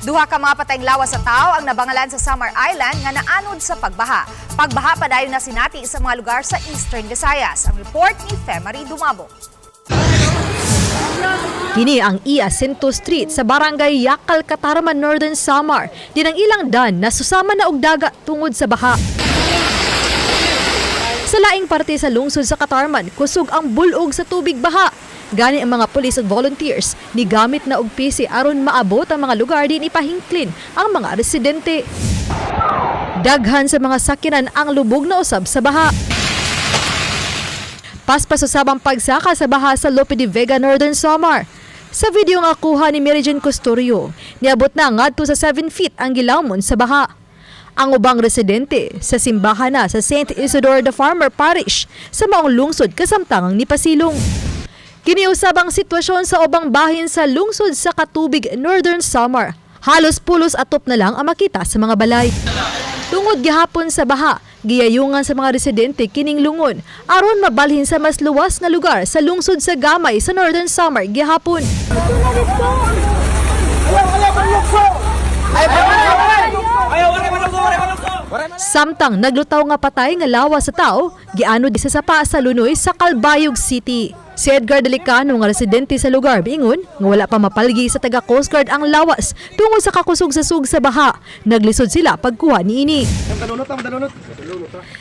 Duha ka mga patayng lawas sa tao ang nabangalan sa Samar Island nga naanod sa pagbaha. Pagbaha padayon na sinati sa mga lugar sa Eastern Visayas. Ang report ni Femari Dumabo. Kini ang Iacinto Street sa Barangay Yakal, Catarman, Northern Samar. Din ang ilang dan na susama na og daga tungod sa baha. Sa laing parte sa lungsod sa Catarman, kusog ang bulog sa tubig baha. Gani ang mga pulis at volunteers ni gamit na og pisi aron maabot ang mga lugar din ipahingklin ang mga residente. Daghan sa mga sakinan ang lubog na usab sa baha. Paspas usabang pagsaka sa baha sa Lope de Vega, Northern Samar. Sa video nga kuha ni Mary Jane Custorio, niabot na ngadto sa 7 feet ang gilawmon sa baha. Ang ubang residente sa simbahan na sa St. Isidore the Farmer Parish sa maong lungsod kasamtangang ni Pasilong. Kiniusab ang sitwasyon sa ubang bahin sa lungsod sa Katubig, Northern Samar. Halos pulos atop na lang ang makita sa mga balay. Tungod gihapon sa baha, giyayungan sa mga residente kining lungon aron mabalhin sa mas luwas nga lugar sa lungsod sa Gamay sa Northern Samar gihapon. Samtang naglutaw nga patay nga lawas sa tao, gianod isa sa pa sa Lunoy sa Calbayog City. Si Edgar Delicano nga residente sa lugar biingon nga wala pa mapalgi sa taga Coast Guard ang lawas tungod sa kakusog sa sug sa baha. Naglisod sila pagkuha niini.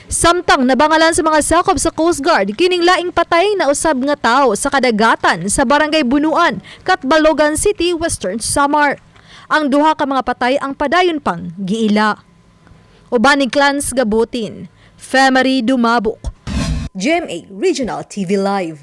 Samtang nabangalan sa mga sakop sa Coast Guard kining laing patay na usab nga tao sa kadagatan sa Barangay Bunuan, Catbalogan City, Western Samar. Ang duha ka mga patay ang padayon pang giila. Ubaning Clans Gabutin, Femari Dumabok, GMA Regional TV Live.